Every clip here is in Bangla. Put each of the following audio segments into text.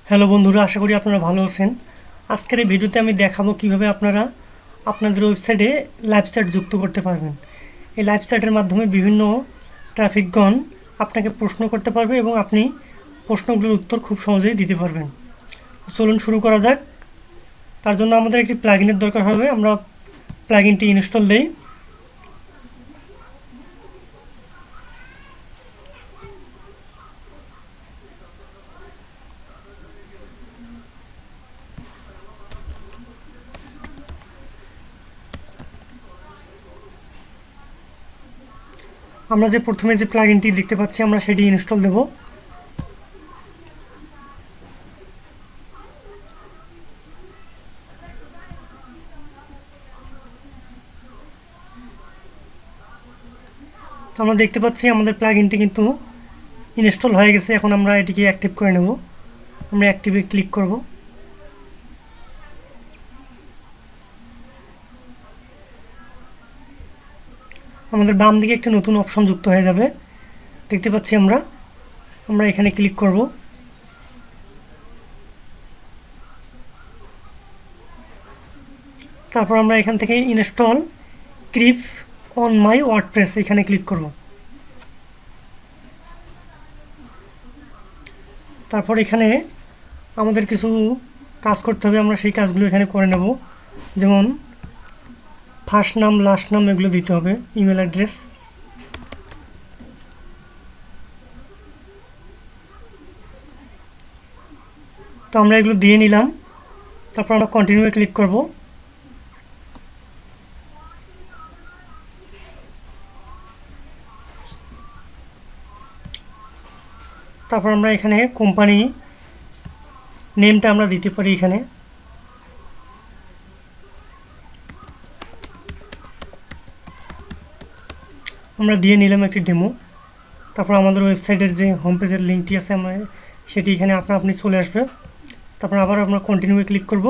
হ্যালো বন্ধুরা, আশা করি আপনারা ভালো আছেন। আজকের এই ভিডিওতে আমি দেখাবো কিভাবে আপনারা আপনাদের ওয়েবসাইটে লাইভ চ্যাট যুক্ত করতে পারবেন। এই লাইভ চ্যাটের মাধ্যমে বিভিন্ন ট্রাফিকগণ আপনাকে প্রশ্ন করতে পারবে এবং আপনি প্রশ্নগুলোর উত্তর খুব সহজেই দিতে পারবেন। চলুন শুরু করা যাক। তার জন্য আমাদের একটি প্লাগইনের দরকার হবে। আমরা প্লাগইনটি ইনস্টল দেই। আমরা প্রথমে যে প্লাগইনটি দেখতে পাচ্ছি আমরা সেটি ইনস্টল দেব। তো আমরা দেখতে পাচ্ছি আমাদের প্লাগইনটি কিন্তু ইনস্টল হয়ে গেছে। এখন আমরা এটিকে অ্যাক্টিভ করে নেব। আমরা অ্যাক্টিভে ক্লিক করব। আমাদের বাম দিকে একটা নতুন অপশন যুক্ত হয়ে যাবে, দেখতে পাচ্ছি আমরা। আমরা এখানে ক্লিক করব। তারপর আমরা এখান থেকে install creep on my WordPress এখানে ক্লিক করব। তারপর এখানে আমাদের কিছু কাজ করতে হবে, আমরা সেই কাজগুলো এখানে করে নেব। যেমন ফার্স্ট নাম, লাস্ট নাম এগুলো দিতে হবে, ইমেল অ্যাড্রেস। তো আমরা এগুলো দিয়ে নিলাম। তারপর আমরা কন্টিনিউয়ে ক্লিক করব। তারপর আমরা এখানে কোম্পানি নেমটা আমরা দিতে পারি এখানে। আমরা দিয়ে নিলাম একটি ডেমো। তারপর আমাদের ওয়েবসাইটের যে হোম পেজের লিঙ্কটি আছে আমরা সেটি এখানে আপনি চলে আসবে। তারপর আবার আমরা কন্টিনিউয়ে ক্লিক করব।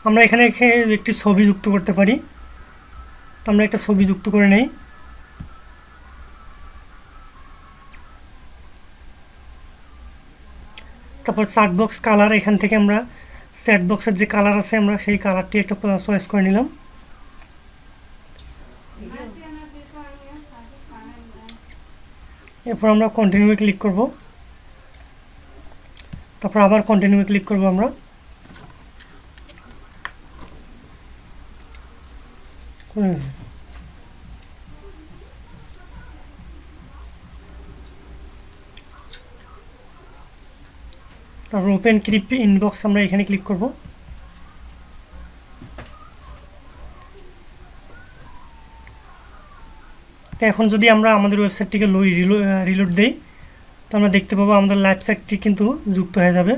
আমরা এখানে একটি ছবি যুক্ত করতে পারি। আমরা একটা ছবি যুক্ত করে নেই। তারপর চ্যাট বক্স কালার, এখান থেকে আমরা চ্যাট বক্সের যে কালার আছে আমরা সেই কালারটি একটা চয়েস করে নিলাম। এরপর আমরা কন্টিনিউয়ে ক্লিক করব। তারপর আবার কন্টিনিউয়ে ক্লিক করব আমরা। তারপর ওপেন ক্রিপ ইনবক্স আমরা এখানে ক্লিক করব। তো এখন যদি আমরা আমাদের ওয়েবসাইটটিকে রিলোড দেই, তো আমরা দেখতে পাবো আমাদের লাইভ সাইটটি কিন্তু যুক্ত হয়ে যাবে।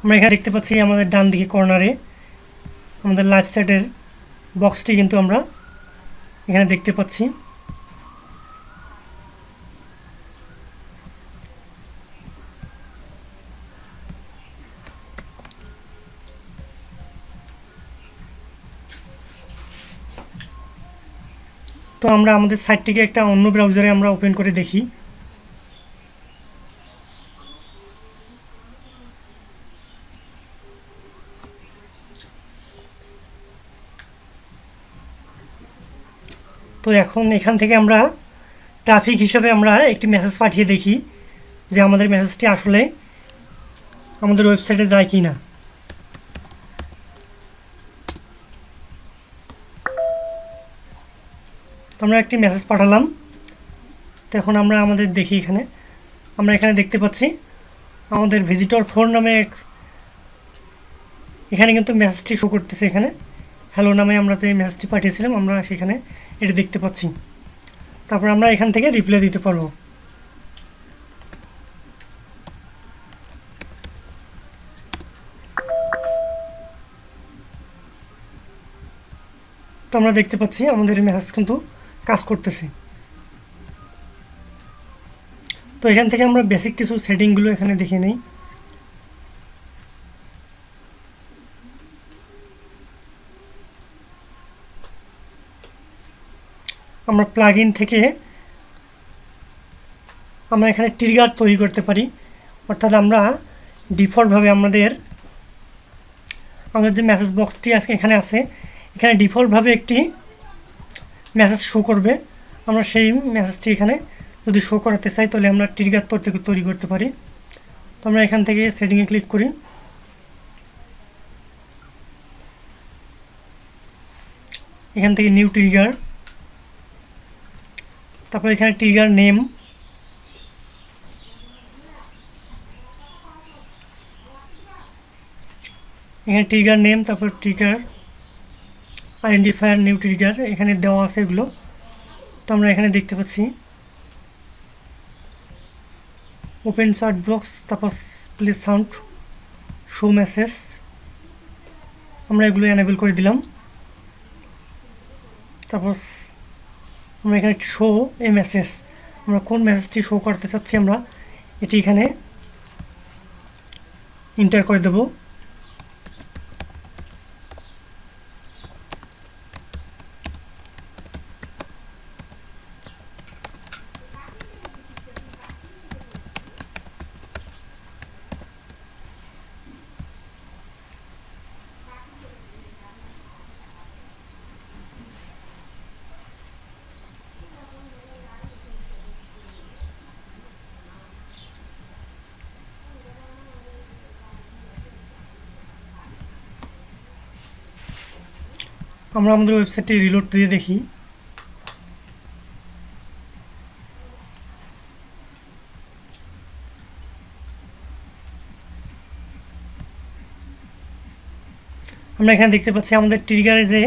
আমরা এখানে দেখতে পাচ্ছি আমাদের ডান দিকে কর্নারে আমাদের লাইভ সাইটের বক্সটি কিন্তু আমরা এখানে দেখতে পাচ্ছি। তো আমরা আমাদের সাইটটিকে একটা অন্য ব্রাউজারে আমরা ওপেন করে দেখি। তো এখন এখান থেকে আমরা ট্রাফিক হিসাবে আমরা একটি মেসেজ পাঠিয়ে দেখি যে আমাদের মেসেজটি আসলে আমাদের ওয়েবসাইটে যায় কি না। তো আমরা একটি মেসেজ পাঠালাম। তো এখন আমরা আমাদের দেখি এখানে আমরা এখানে দেখতে পাচ্ছি আমাদের ভিজিটর 4 নামে এখানে কিন্তু মেসেজটি শো করতেছে। এখানে হ্যালো নামে আমরা যে মেসেজটি পাঠিয়েছিলাম আমরা সেখানে এটি দেখতে পাচ্ছি। তারপর আমরা এখান থেকে রিপ্লাই দিতে পারবো। তো আমরা দেখতে পাচ্ছি আমাদের মেসেজ কিন্তু কাজ করতেছে। তো এখান থেকে আমরা বেসিক কিছু সেটিংগুলো এখানে দেখে নিই। আমরা প্লাগইন থেকে আমরা এখানে ট্রিগার তৈরি করতে পারি, অর্থাৎ আমরা ডিফল্টভাবে আমাদের যে মেসেজ বক্সটি আজকে এখানে আছে, এখানে ডিফল্টভাবে একটি মেসেজ শো করবে। আমরা সেই মেসেজটি এখানে যদি শো করাতে চাই তাহলে আমরা ট্রিগার তৈরি করতে পারি। তো আমরা এখান থেকে সেটিংয়ে ক্লিক করি, এখান থেকে নিউ ট্রিগার, তারপর এখানে ট্রিগার নেম, এখানে ট্রিগার নেম, তারপর ট্রিগার আইডেন্টিফায়ার, নিউ ট্রিগার এখানে দেওয়া আছে এগুলো। তো আমরা এখানে দেখতে পাচ্ছি ওপেন চার্ট বক্স, তারপর প্লে সাউন্ড, শো মেসেজ, আমরা এগুলো এনেবল করে দিলাম। তারপর আমরা এখানে শো এ মেসেজ, আমরা কোন মেসেজটি শো করতে চাচ্ছি আমরা এটি এখানে এন্টার করে দেব। আমরা আমাদের ওয়েবসাইটটি রিলোড দিয়ে দেখি। আমরা এখানে দেখতে পাচ্ছি আমাদের ট্রিগারে যে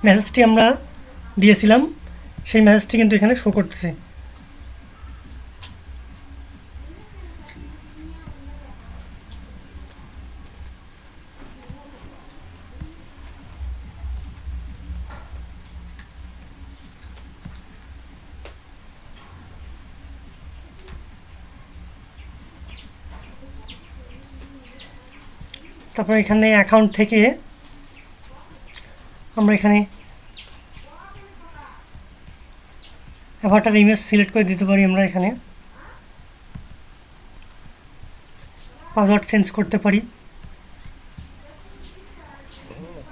মেসেজটি আমরা দিয়েছিলাম সেই মেসেজটি কিন্তু এখানে শো করতেছে। তারপর এখানে অ্যাকাউন্ট থেকে আমরা এখানে অ্যাভাটার ইমেজ সিলেক্ট করে দিতে পারি। আমরা এখানে পাসওয়ার্ড চেঞ্জ করতে পারি,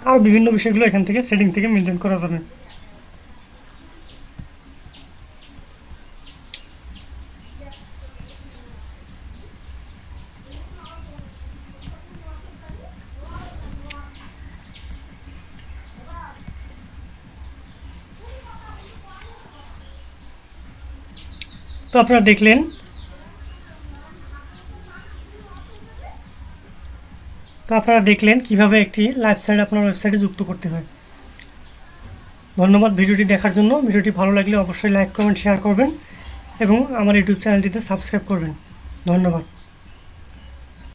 আর বিভিন্ন বিষয়গুলো এখান থেকে সেটিং থেকে মেনটেন করা যাবে। তো আপনারা দেখলেন কিভাবে একটি লাইভ সাইট আপনার ওয়েবসাইটে যুক্ত করতে হয়। ধন্যবাদ ভিডিওটি দেখার জন্য। ভিডিওটি ভালো লাগলে অবশ্যই লাইক, কমেন্ট, শেয়ার করবেন এবং আমার ইউটিউব চ্যানেলটিতে সাবস্ক্রাইব করবেন। ধন্যবাদ।